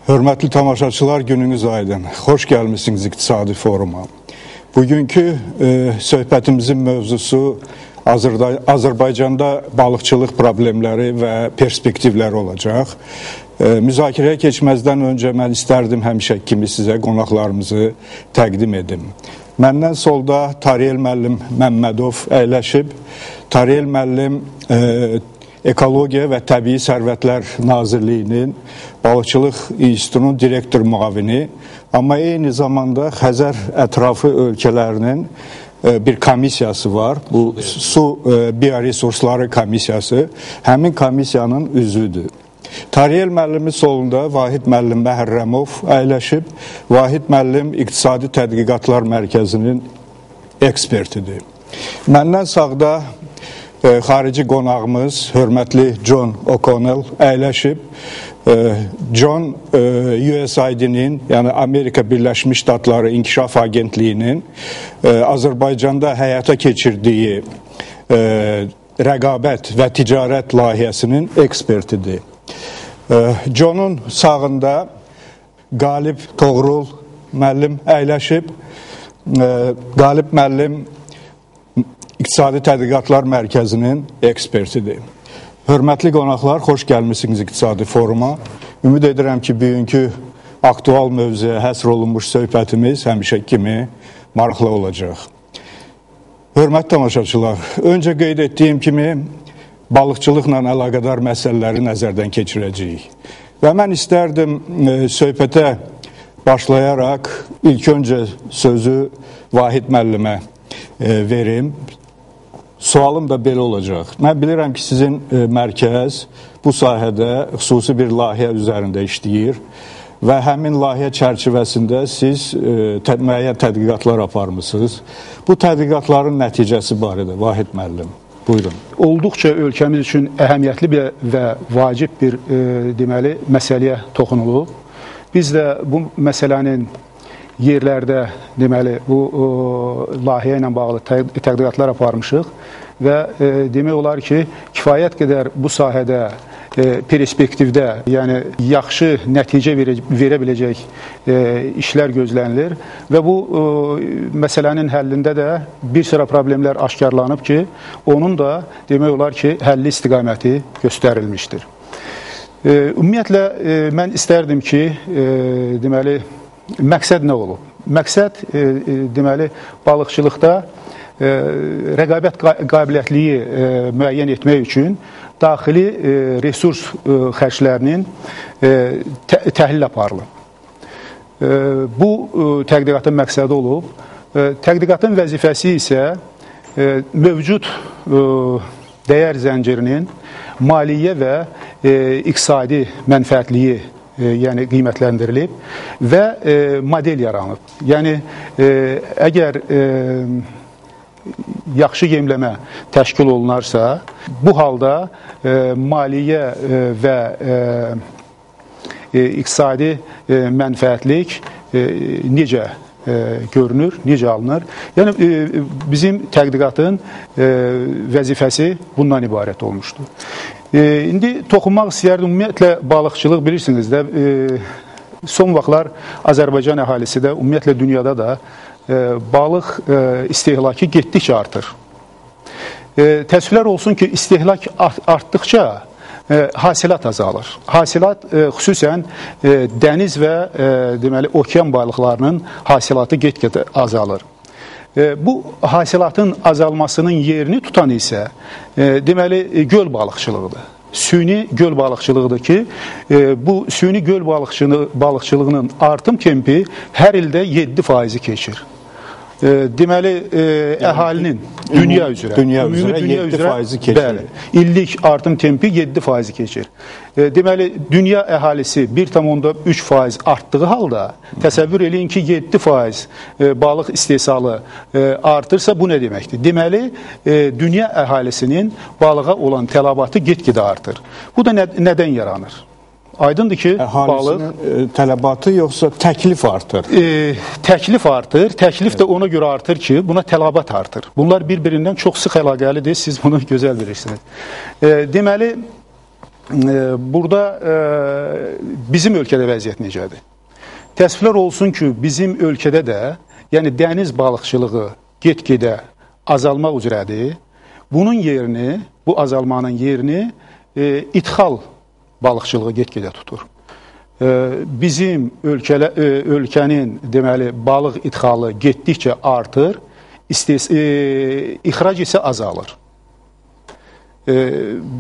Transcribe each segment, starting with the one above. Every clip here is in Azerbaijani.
Hörmətli tamaşaçılar, gününüz aydın. Xoş gəlmişsiniz İqtisadi Foruma. Bugünkü söhbətimizin mövzusu Azərbaycanda balıqçılıq problemləri və perspektivləri olacaq. Müzakirəyə keçməzdən öncə mən istərdim həmişə kimi sizə qonaqlarımızı təqdim edim. Məndən solda Tariyel müəllim Məmmədov əyləşib. Tariyel müəllim Ekologiya və Təbii Sərvətlər Nazirliyinin Balıqçılıq İnstitutunun direktor müavini, amma eyni zamanda Xəzər ətrafı ölkələrinin bir komissiyası var. Bu Su Bioresursları Komissiyası həmin komissiyanın üzvüdür. Tariyel müəllimi solunda Vahid müəllim Məhərrəmov əyləşib. Vahid müəllim İqtisadi Tədqiqatlar Mərkəzinin ekspertidir. Məndən sağda xarici qonağımız, hörmətli John O'Connell əyləşib. John USAID-nin, yəni Amerika Birləşmiş Ştatları İnkişaf Agentliyinin Azərbaycanda həyata keçirdiyi rəqabət və ticarət layihəsinin ekspertidir. John'un sağında Qalib Toğrul müəllim əyləşib. Qalib müəllim İqtisadi Tədqiqatlar Mərkəzinin ekspertidir. Hörmətli qonaqlar, xoş gəlmişsiniz İqtisadi Foruma. Ümid edirəm ki, bugünkü aktual mövzuya həsr olunmuş söhbətimiz həmişə kimi maraqlı olacaq. Hörmətli tamaşaçılar, öncə qeyd etdiyim kimi balıqçılıqla əlaqədar məsələləri nəzərdən keçirəcəyik. Və mən istərdim söhbətə başlayaraq ilk öncə sözü Vahid müəllimə verim. Sualım da belə olacaq. Mən bilirəm ki, sizin mərkəz bu sahədə xüsusi bir layihə üzərində işləyir və həmin layihə çərçivəsində siz müəyyən tədqiqatlar aparmışsınız. Bu tədqiqatların nəticəsi barədə Vahid müəllim, buyurun. Olduqca ölkəmiz üçün əhəmiyyətli və vacib bir deməli məsələyə toxunulub. Biz də bu məsələnin yerlərdə deməli bu layihə ilə bağlı tədqiqatlar aparmışıq və demək olar ki, kifayət qədər bu sahədə perspektivdə, yəni yaxşı nəticə verə biləcək işlər gözlənilir və bu məsələnin həllində də bir sıra problemlər aşkarlanıb ki, onun da demək olar ki, həlli istiqaməti göstərilmişdir. Ümumiyyətlə, mən istərdim ki, deməli, məqsəd nə olub? Məqsəd, deməli, balıqçılıqda rəqabət qabiliyyətliyi müəyyən etmək üçün daxili resurs xərclərinin təhlil aparılıb. Bu, tədqiqatın məqsədi olub. Tədqiqatın vəzifəsi isə mövcud dəyər zəncirinin maliyyə və iqtisadi mənfəətliyi yəni qiymətləndirilib və model yaranıb. Yəni, əgər yaxşı yemləmə təşkil olunarsa, bu halda maliyyə və iqtisadi mənfəətlik necə görünür, necə alınır? Yəni, bizim tədqiqatın vəzifəsi bundan ibarət olmuşdur. İndi toxunmaq istəyərdim, ümumiyyətlə balıqçılıq bilirsiniz də, son vaxtlar Azərbaycan əhalisi də, ümumiyyətlə dünyada da balıq istehlakı getdikcə artır. Təəssüflər olsun ki, istehlak artdıqca hasilat azalır. Hasilat xüsusən dəniz və deməli, okean balıqlarının hasilatı get-get azalır. Bu hasilatın azalmasının yerini tutan isə deməli göl balıqçılığıdır. Süni göl balıqçılığıdır ki, bu süni göl balıqçılığının artım tempi hər ildə 7% keçir. Deməli, əhalinin dünya üzrə 7% keçir. Bəli, illik artım tempi 7% keçir. Deməli, dünya əhalisi 1,3% artdığı halda təsəvvür eləyin ki, 7% balıq istehsalı artırsa bu nə deməkdir? Deməli, dünya əhalisinin balığa olan tələbatı get-gedə artır. Bu da nədən yaranır? Aydındır ki, əhalisinin tələbatı yoxsa təklif artır? Təklif artır. Təklif də ona görə artır ki, buna tələbat artır. Bunlar bir-birindən çox sıx əlaqəlidir. Siz bunu gözəl bilirsiniz. Deməli, burada bizim ölkədə vəziyyət necədir? Təəssüflər olsun ki, bizim ölkədə də, yəni dəniz balıqçılığı get-gedə azalmaq üzrədir. Bunun yerini, bu azalmanın yerini ithal balıqçılığı get-gedə tutur. Bizim ölkənin deməli balıq idxalı getdikcə artır, ixrac isə azalır.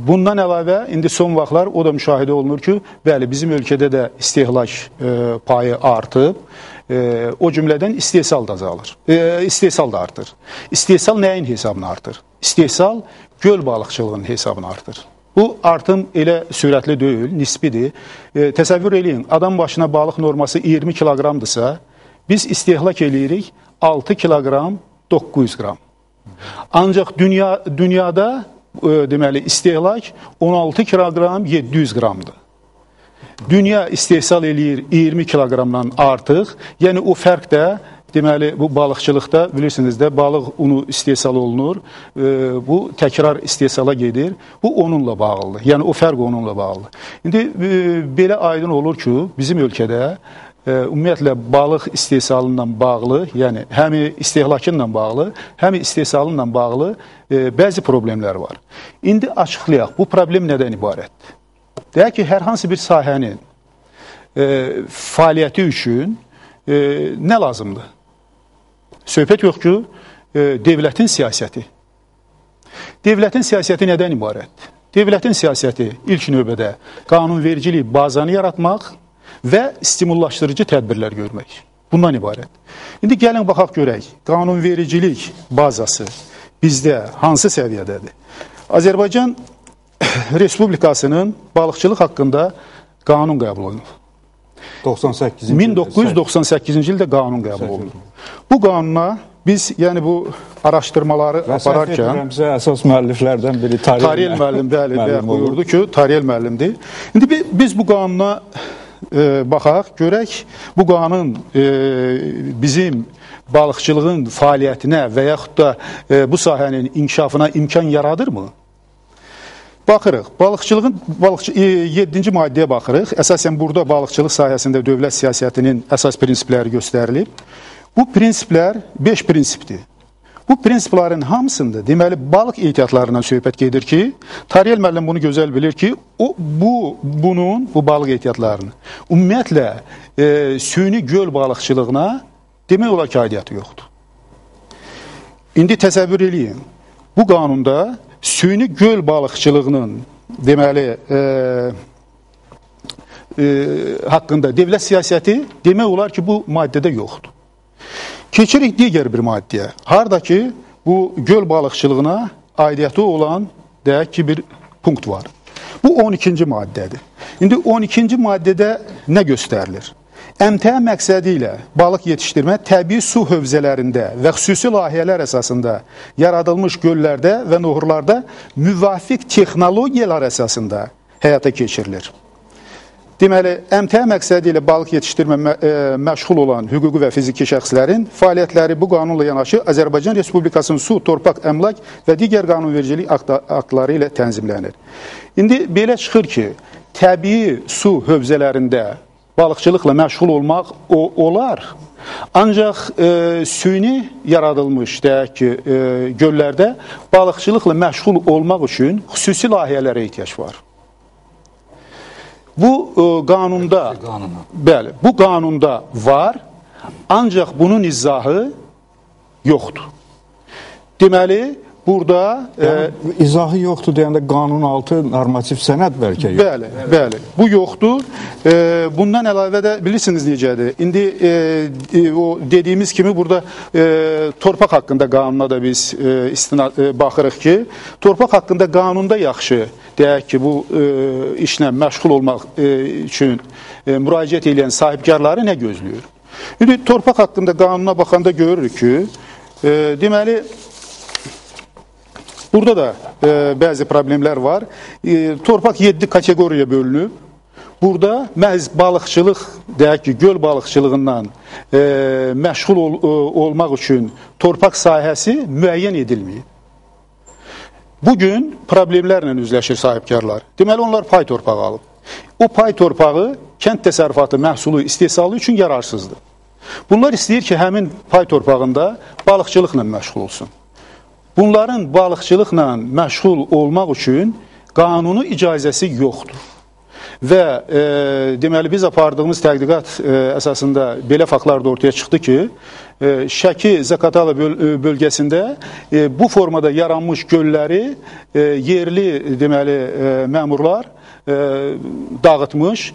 Bundan əlavə, indi son vaxtlar o da müşahidə olunur ki, bəli, bizim ölkədə də istehlak payı artıb, o cümlədən istehsal da azalır, istehsal da artır. İstehsal nəyin hesabına artır? İstehsal göl balıqçılığının hesabına artır. Bu artım elə sürətli deyil, nisbidir. Təsəvvür eləyin, adam başına balıq norması 20 kiloqramdırsa, biz istehlak eləyirik 6 kiloqram 900 qram. Ancaq dünyada deməli istehlak 16 kiloqram 700 qramdır. Dünya istehsal eləyir 20 kiloqramdan artıq, yəni o fərq də deməli bu balıqçılıqda bilirsiniz də balıq unu istehsal olunur, bu təkrar istehsala gedir, bu onunla bağlıdır, yəni o fərq onunla bağlıdır. İndi belə aydın olur ki, bizim ölkədə ümumiyyətlə balıq istehsalından bağlı, yəni həm istehlakınla bağlı, həm istehsalınla bağlı bəzi problemlər var. İndi açıqlayaq, bu problem nədən ibarətdir? Deyək ki, hər hansı bir sahənin fəaliyyəti üçün nə lazımdır? Söhbət yox ki, devlətin siyasəti. Devlətin siyasəti nədən ibarətdir? Devlətin siyasəti ilk növbədə qanunvericilik bazanı yaratmaq və stimullaşdırıcı tədbirlər görmək. Bundan ibarət. İndi gəlin baxaq görək, qanunvericilik bazası bizdə hansı səviyyədədir? Azərbaycan Respublikasının balıqçılıq haqqında qanun qəbul olunub. 1998-ci ildə qanun qəbul olunub. Bu qanuna biz, yəni bu araşdırmaları apararkən... Əsas müəlliflərdən biri Tariyel müəllim, bəli, buyurdu ki, Tariyel müəllimdir. İndi biz bu qanuna baxaq, görək, bu qanun bizim balıqçılığın fəaliyyətinə və yaxud da bu sahənin inkişafına imkan yaradırmı? Baxırıq, balıqçılığın 7-ci maddəyə baxırıq. Əsasən burada balıqçılıq sahəsində dövlət siyasətinin əsas prinsipləri göstərilib. Bu prinsiplər 5 prinsipdir. Bu prinsiplərin hamısında deməli balıq ehtiyatlarından söhbət gedir ki, Tariyel müəllim bunu gözəl bilir ki, bu balıq ehtiyatlarını ümumiyyətlə süni göl balıqçılığına demək olar ki, aidiyyatı yoxdur. İndi təsəvvür eləyin, bu qanunda süni göl balıqçılığının deməli haqqında dövlət siyasəti demək olar ki, bu maddədə yoxdur. Keçirik digər bir maddəyə. Harada ki, bu göl balıqçılığına aidiyyatı olan deyək ki, bir punkt var. Bu 12-ci maddədir. İndi 12-ci maddədə nə göstərilir? MTə məqsədi ilə balıq yetişdirmə təbii su hövzələrində və xüsusi layihələr əsasında yaradılmış göllərdə və nohurlarda müvafiq texnologiyalar əsasında həyata keçirilir. Deməli, MTə məqsədi ilə balıq yetişdirmə məşğul olan hüquqi və fiziki şəxslərin fəaliyyətləri bu qanunla yanaşı Azərbaycan Respublikasının su, torpaq, əmlak və digər qanunvericilik aktları ilə tənzimlənir. İndi belə çıxır ki, təbii su hövzələrində balıqçılıqla məşğul olmaq olar, ancaq süni yaradılmış deyək ki, göllərdə balıqçılıqla məşğul olmaq üçün xüsusi layihələrə ehtiyac var. Bu qanunda, bəli, bu qanunda var, ancaq bunun izahı yoxdur. Deməli, burada... İzahı yoxdur deyəndə qanunaltı normativ sənəd bəlkə yoxdur. Bəli, bəli, bu yoxdur. Bundan əlavə də bilirsiniz necədir. İndi o dediyimiz kimi burada torpaq haqqında qanuna da biz baxırıq ki, torpaq haqqında qanunda yaxşı deyək ki, bu işlə məşğul olmaq üçün müraciət edən sahibkarları nə gözləyir? İndi torpaq haqqında qanuna baxanda görürük ki, deməli, burada da bəzi problemlər var. Torpaq 7 kateqoriyaya bölünüb. Burada məhz balıqçılıq, deyək ki, göl balıqçılığından məşğul olmaq üçün torpaq sahəsi müəyyən edilməyib. bugün problemlərlə üzləşir sahibkarlar. Deməli, onlar pay torpağı alıb. O pay torpağı kənd təsərrüfatı məhsulu istehsalı üçün yararsızdır. Bunlar istəyir ki, həmin pay torpağında balıqçılıqla məşğul olsun. Bunların balıqçılıqla məşğul olmaq üçün qanuni icazəsi yoxdur. Və deməli, biz apardığımız tədqiqat əsasında belə faktlar da ortaya çıxdı ki, Şəki Zaqatala bölgəsində bu formada yaranmış gölləri yerli deməli məmurlar dağıtmış,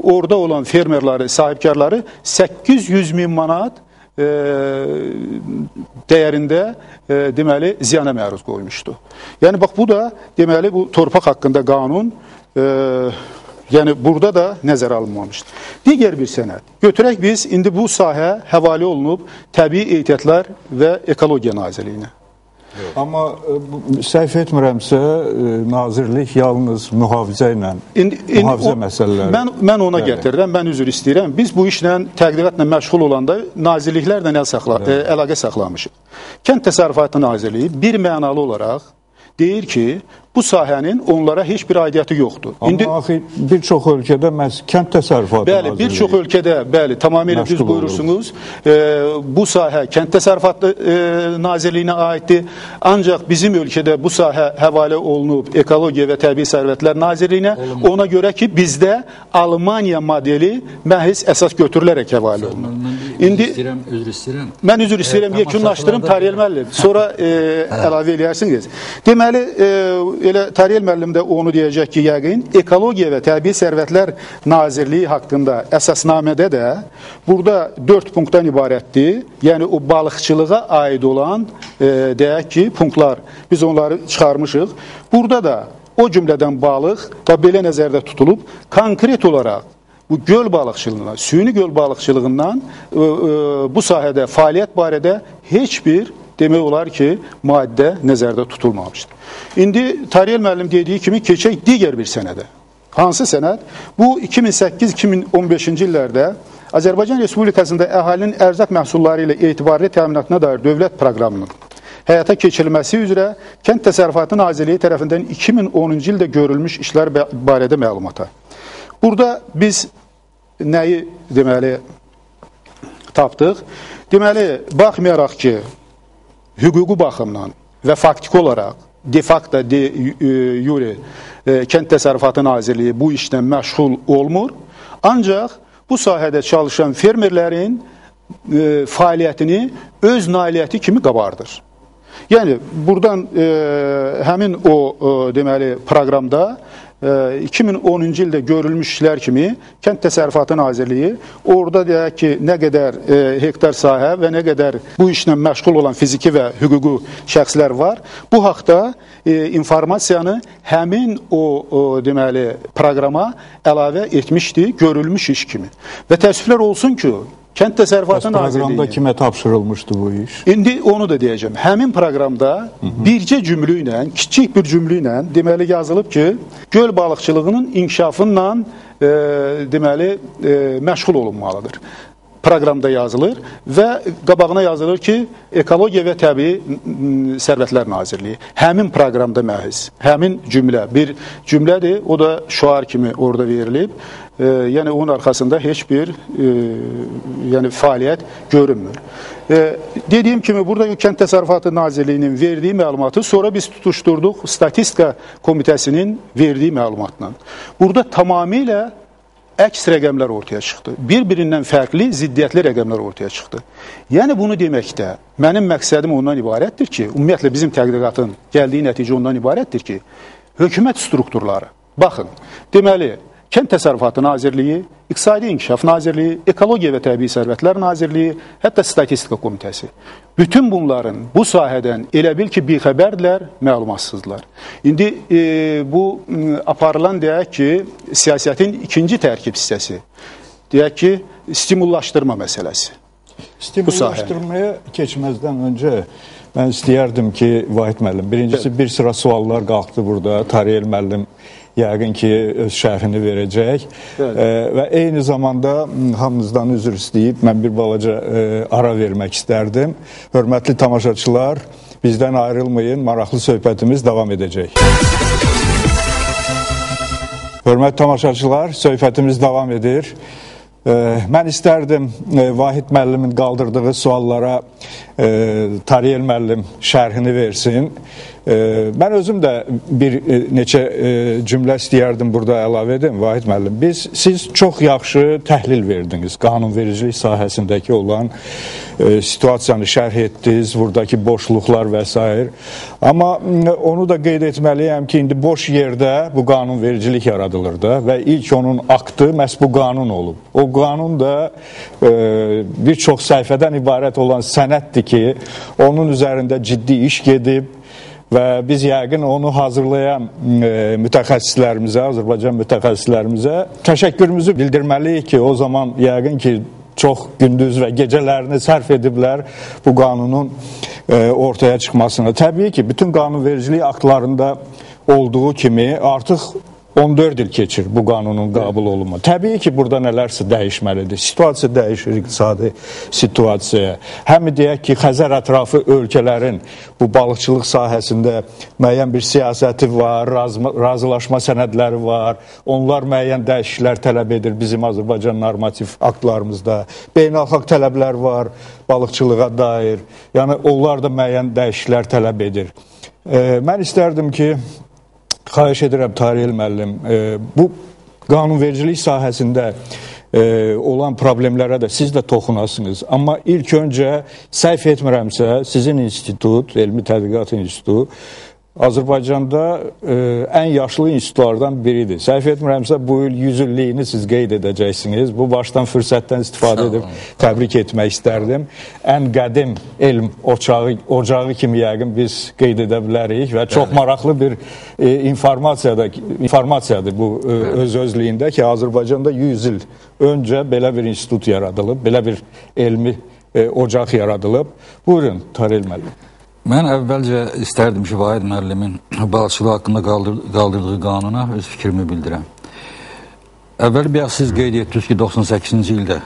orada olan fermerləri, sahibkarları 800 min manat dəyərində deməli ziyana məruz qoymuşdu. Yəni bax, bu da deməli bu torpaq haqqında qanun yəni burada da nəzərə alınmamışdır. Digər bir sənəd. Götürək biz, indi bu sahə həvalə olunub Təbii Ehtiyatlar və Ekologiya Nazirliyinə. Amma səhv etmirəmsə, nazirlik yalnız mühafizə ilə, mühafizə məsələləri. Mən ona gətirdim, mən üzr istəyirəm. Biz bu işlə, tədqiqatla məşğul olanda nazirliklərlə əlaqə saxlamışıq. Kənd Təsərrüfatı Nazirliyi bir mənalı olaraq deyir ki, bu sahənin onlara heç bir aidiyyəti yoxdur. Amma axı bir çox ölkədə məhz kənd təsərrüfatı nazirliyi. Bəli, bir çox ölkədə, bəli, tamamilə düz buyurursunuz. Bu sahə kənd təsərrüfatı nazirliyinə aiddir. Ancaq bizim ölkədə bu sahə həvalə olunub Ekologiya və Təbii Sərvətlər Nazirliyinə. Ona görə ki, bizdə Almaniya modeli məhz əsas götürülərək həvalə olunur. Mən üzr istəyirəm, yekunlaşdırım Tariyel müəllim. Sonra əlavə eləyərsiniz. Deməli, elə Tariyel müəllim də onu deyəcək ki, yəqin Ekologiya və Təbii Sərvətlər Nazirliyi haqqında əsasnamədə də burada 4 punktdan ibarətdir. Yəni o balıqçılığa aid olan deyək ki, punktlar, biz onları çıxarmışıq. Burada da o cümlədən balıq və belə nəzərdə tutulub, konkret olaraq bu göl balıqçılığına, süni göl balıqçılığından bu sahədə fəaliyyət barədə heç bir demək olar ki, maddə nəzərdə tutulmamışdır. İndi Tariyel müəllim dediyi kimi keçək digər bir sənədə. Hansı sənəd? Bu 2008-2015-ci illərdə Azərbaycan Respublikasında əhalinin ərzaq məhsulları ilə etibarlı təminatına dair dövlət proqramının həyata keçirilməsi üzrə Kənd Təsərrüfatı Nazirliyi tərəfindən 2010-cu ildə görülmüş işlər barədə məlumata. Burada biz nəyi deməli tapdıq? Deməli, baxmayaraq ki, hüquqi baxımdan və faktiki olaraq de facto, de jure Kənd Təsərrüfatı Nazirliyi bu işlə məşğul olmur. Ancaq bu sahədə çalışan fermerlərin fəaliyyətini öz nailiyyəti kimi qabardır. Yəni, buradan həmin o deməli proqramda 2010-cu ildə görülmüş işlər kimi Kənd Təsərrüfatı Nazirliyi orada deyək ki, nə qədər hektar sahə və nə qədər bu işlə məşğul olan fiziki və hüquqi şəxslər var. Bu haqda informasiyanı həmin o deməli proqrama əlavə etmişdi, görülmüş iş kimi. Və təəssüflər olsun ki, Kənd Təsərrüfatı Nazirliyi... Proqramda kimə tapşırılmışdı bu iş? İndi onu da deyəcəm. Həmin proqramda bircə cümlü ilə, kiçik bir cümlü ilə deməli yazılıb ki, göl balıqçılığının inkişafından deməli məşğul olunmalıdır. Proqramda yazılır və qabağına yazılır ki, Ekologiya və Təbii Sərvətlər Nazirliyi. Həmin proqramda məhz, həmin cümlə, bir cümlədir, o da şüar kimi orada verilib. Yəni, onun arxasında heç bir yəni, fəaliyyət görünmür. Dediyim kimi, burada Kənd Təsərrüfatı Nazirliyinin verdiyi məlumatı sonra biz tutuşturduq Statistika Komitəsinin verdiyi məlumatla. Burada tamamilə əks rəqəmlər ortaya çıxdı. Bir-birindən fərqli, ziddiyyətli rəqəmlər ortaya çıxdı. Yəni, bunu deməkdə mənim məqsədim ondan ibarətdir ki, ümumiyyətlə bizim tədqiqatın gəldiyi nəticə ondan ibarətdir ki, hökumət strukturları, baxın, deməli, Kənd Təsərrüfatı Nazirliyi, İqtisadi İnkişaf Nazirliyi, Ekologiya və Təbii Sərvətlər Nazirliyi, hətta Statistika Komitəsi. Bütün bunların bu sahədən elə bil ki, bixəbərdirlər, məlumatsızdırlar. İndi bu aparılan deyək ki, siyasətin ikinci tərkib hissəsi, deyək ki, stimullaşdırma məsələsi. Stimullaşdırmaya keçməzdən öncə mən istəyərdim ki, Vahid müəllim, birincisi bir sıra suallar qalxdı burada, Tariyel müəllim yəqin ki, öz şərhini verəcək. Və eyni zamanda hamınızdan üzr istəyib, mən bir balaca ara vermək istərdim. Hörmətli tamaşaçılar, bizdən ayrılmayın, maraqlı söhbətimiz davam edəcək. Hörmətli tamaşaçılar, söhbətimiz davam edir. Mən istərdim Vahid müəllimin qaldırdığı suallara Tariyel müəllim şərhini versin. Mən özüm də bir neçə cümlə istəyərdim burada əlavə edim, Vahid müəllim. Siz çox yaxşı təhlil verdiniz qanunvericilik sahəsindəki olan situasiyanı şərh etdiniz, buradakı boşluqlar və s. Amma onu da qeyd etməliyəm ki, indi boş yerdə bu qanunvericilik yaradılır da və ilk onun aktı məhz bu qanun olub. O qanun da bir çox səhifədən ibarət olan sənəddir ki, onun üzərində ciddi iş gedib və biz yəqin onu hazırlayan mütəxəssislərimizə, Azərbaycan mütəxəssislərimizə təşəkkürümüzü bildirməliyik ki, o zaman yəqin ki, çox gündüz və gecələrini sərf ediblər bu qanunun ortaya çıxmasına. Təbii ki, bütün qanunvericilik aktlarında olduğu kimi artıq 14 il keçir bu qanunun qəbul olunma. Təbii ki, burada nələrsə dəyişməlidir. Situasiya dəyişir, iqtisadi situasiya. Həm deyək ki, Xəzər ətrafı ölkələrin bu balıqçılıq sahəsində müəyyən bir siyasəti var, razılaşma sənədləri var. Onlar müəyyən dəyişikliklər tələb edir bizim Azərbaycan normativ aktlarımızda. Beynəlxalq tələblər var balıqçılığa dair. Yəni, onlar da müəyyən dəyişikliklər tələb edir. Mən istərdim ki, xahiş edirəm Tariyel müəllim, bu qanunvericilik sahəsində olan problemlərə də siz də toxunasınız. Amma ilk öncə səhv etmirəmsə, sizin institut, Elmi Tədqiqat İnstitutu Azərbaycanda ən yaşlı institutlardan biridir. Səhv etmirəmsə, bu il 100 illiyini siz qeyd edəcəksiniz. Bu başdan fürsətdən istifadə edib təbrik etmək istərdim. Ən qədim elm ocağı kimi yəqin biz qeyd edə bilərik və çox maraqlı bir informasiyadır bu öz-özlüyündə ki, Azərbaycanda 100 il öncə belə bir institut yaradılıb, belə bir elmi ocaq yaradılıb. Buyurun, Tariyel müəllim. Mən əvvəlcə istərdim ki, Vahid müəllimin balıqçılıq haqqında qaldırdığı qanuna öz fikrimi bildirəm. Əvvəl bir siz qeyd etdiniz ki, 98-ci ildə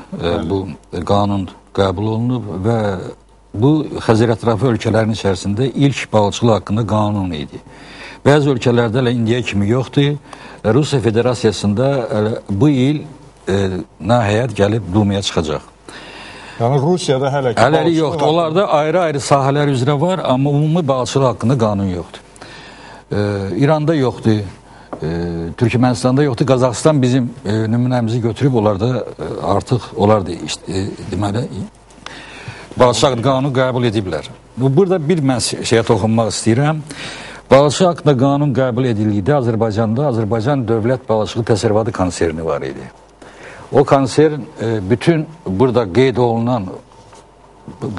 bu qanun qəbul olunub və bu Xəzər ətrafı ölkələrin içərisində ilk balıqçılıq haqqında qanun idi. Bəzi ölkələrdə elə indiyə kimi yoxdur. Rusiya Federasiyasında bu il nəhayət gəlib Dumaya çıxacaq. Yəni Rusiyada hələ yoxdur. Onlarda ayrı-ayrı sahələr üzrə var, amma ümumi balıqçılıq haqqında qanun yoxdur. İranda yoxdur, Türkmənistanda yoxdur. Qazaxıstan bizim nümunəmizi götürüb, onlarda artıq deməli balıqçılıq haqqında qanunu qəbul ediblər. Burada bir mən şeyə toxunmaq istəyirəm. Balıqçılıq haqqında qanun qəbul edildikdə Azərbaycanda Azərbaycan Dövlət Balıqçılıq Təsərrüfatı konserni var idi. O konsern bütün burada qeyd olunan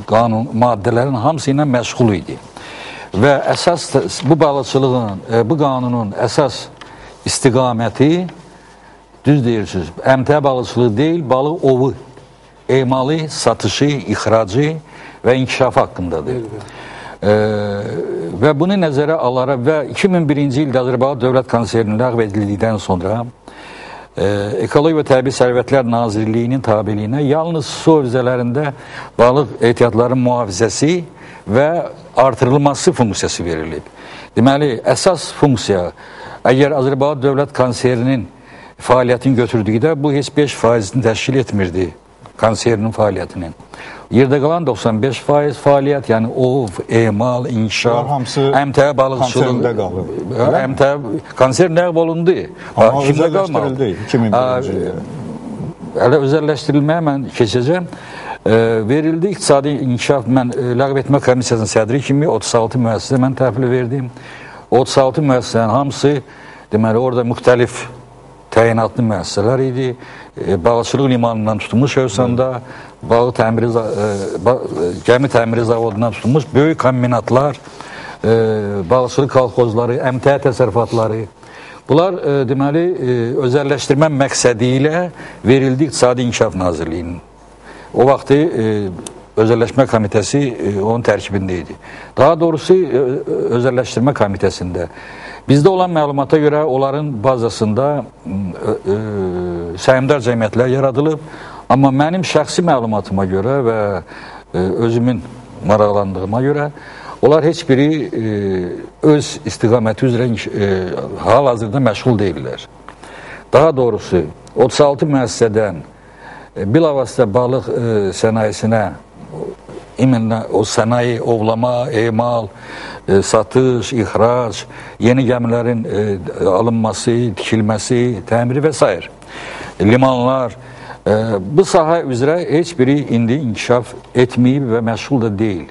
qanun maddələrin hamısı ilə məşğul idi. Və əsas bu balıqçılığın, bu qanunun əsas istiqaməti, düz deyirsiniz, əmtəə balıqçılığı deyil, balıq ovu, emalı, satışı, ixracı və inkişafı haqqındadır. Və bunu nəzərə alaraq və 2001-ci ildə Azərbaycan Dövlət Konserni ləğv edildikdən sonra Ekoloji və Təbii Sərvətlər Nazirliyinin tabeliyinə yalnız su hövzələrində balıq ehtiyatlarının mühafizəsi və artırılması funksiyası verilib. Deməli, əsas funksiya, əgər Azərbaycan Dövlət Konserinin fəaliyyətini götürdükdə bu heç 5%-ni təşkil etmirdi konsernin fəaliyyətinin. Yerdə qalan 95% fəaliyyət, yəni ov, emal, inkişaf, əmtəə balıqçılığı, konser ləğv olundu. Amma özəlləşdirildi 2001-ci ildə. Hələ özəlləşdirilməyə mən keçəcəm. Verildi iqtisadi inkişaf, mən ləğv etmə komissiyasının sədri kimi 36 müəssisə mən təhvil verdim. 36 müəssisənin hamısı, deməli, orada müxtəlif təyinatlı müəssisələr idi. Balıqçılıq limanından tutulmuş Hövsanda, gəmi təmiri zavodundan tutulmuş böyük kombinatlar, balıqçılıq kolxozları, əmtəə təsərrüfatları. Bunlar deməli özəlləşdirmə məqsədi ilə verildi İqtisadi İnkişaf Nazirliyinin. O vaxtı özəlləşmə komitəsi onun tərkibində idi. Daha doğrusu özəlləşdirmə komitəsində Bizdə olan məlumata görə onların bazasında səhmdar cəmiyyətlər yaradılıb, amma mənim şəxsi məlumatıma görə və özümün maraqlandığıma görə onlar heç biri öz istiqaməti üzrə hal-hazırda məşğul deyirlər. Daha doğrusu 36 müəssisədən bilavasitə balıq sənayesinə, o sənaye, ovlama, emal, satış, ixrac, yeni gəmilərin alınması, tikilməsi, təmiri və s. limanlar, bu sahə üzrə heç biri indi inkişaf etməyib və məşğul da deyil.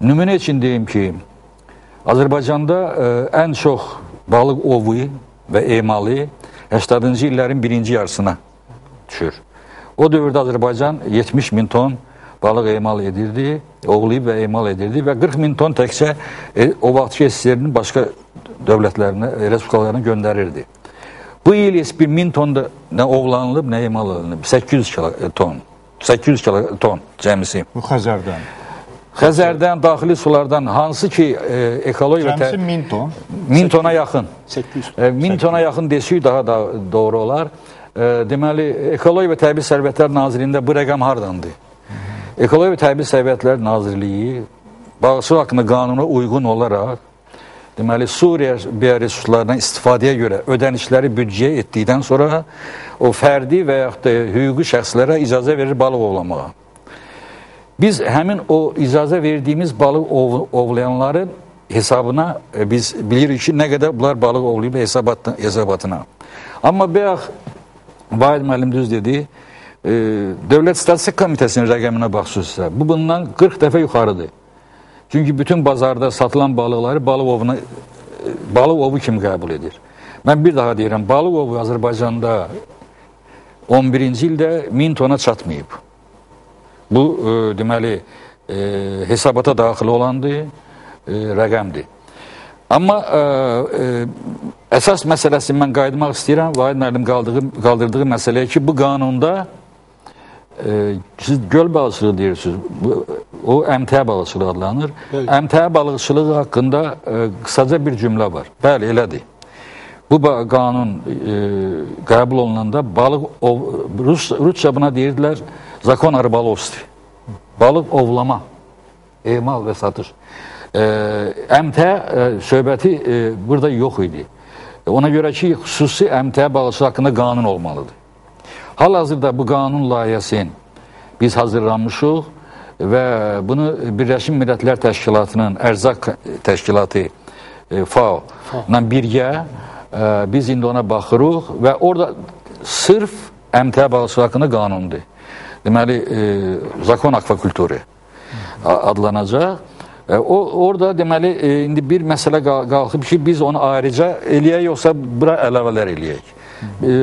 Nümunə üçün deyim ki, Azərbaycanda ən çox balıq ovu və emalı 80-cı illərin birinci yarısına düşür. O dövrdə Azərbaycan 70 min ton balıq emal edirdi, ovlayıb və emal edirdi və 40 min ton təkcə o vaxtki SSR-nin başqa dövlətlərinə, respublikalarına göndərirdi. Bu il 1000 ton da nə ovlanılıb, nə emal alınıb. 800 ton cəmisi. Bu Xəzərdən. Xəzərdən, daxili sulardan, hansı ki ekoloji... Cəmisi 1000 ton? 1000 tona yaxın. 800. 1000 tona yaxın desək daha da doğru olar. Deməli, Ekoloji və Təbii Sərvətlər Nazirliyində bu rəqəm hardandır? Ekoloji və Təbii Sərvətlər Nazirliyi balıqçılıq haqqında qanuna uyğun olaraq, deməli, Suriya bioresurslarından istifadəyə görə ödənişləri büdcəyə etdikdən sonra o fərdi və yaxud da hüquqi şəxslərə icazə verir balıq ovlamağa. Biz həmin o icazə verdiyimiz balıq ovlayanların hesabına biz bilirik ki, nə qədər bunlar balıq ovlayıb hesabatına. Amma bayaq Vahid müəllim düz dedi, Dövlət Statistika Komitəsinin rəqəminə baxsınızsa, bu bundan 40 dəfə yuxarıdır. Çünki bütün bazarda satılan balıqları balıq ovu kimi qəbul edir. Mən bir daha deyirəm, balıq ovu Azərbaycanda 11-ci ildə 1000 tona çatmayıb. Bu, deməli, hesabata daxil olandır, rəqəmdir. Amma əsas məsələsi mən qayıtmaq istəyirəm, Vahid müəllim qaldırdığı məsələyə ki, bu qanunda siz göl balıqçılığı deyirsiniz, o əmtəə balıqçılığı adlanır. Əmtəə balıqçılığı haqqında qısaca bir cümlə var. Bəli, elədir. Bu qanun qəbul olunanda balıq, Rusça buna deyirdilər, zakon ribolovstvi, balıq ovlama, emal və satış. Əmtəə söhbəti burada yox idi. Ona görə ki, xüsusi əmtəə balıqçılığı haqqında qanun olmalıdır. Hal-hazırda bu qanun layihəsini biz hazırlanmışıq və bunu Birləşmiş Millətlər Təşkilatının Ərzaq Təşkilatı FAO ilə birgə biz indi ona baxırıq və orada sırf əmtəə balıqçılığı haqqında qanundur. Deməli, zakon akvakulturu adlanacaq. Orada deməli, indi bir məsələ qalxıb ki, biz onu ayrıca eləyək, yoxsa bura əlavələr eləyək.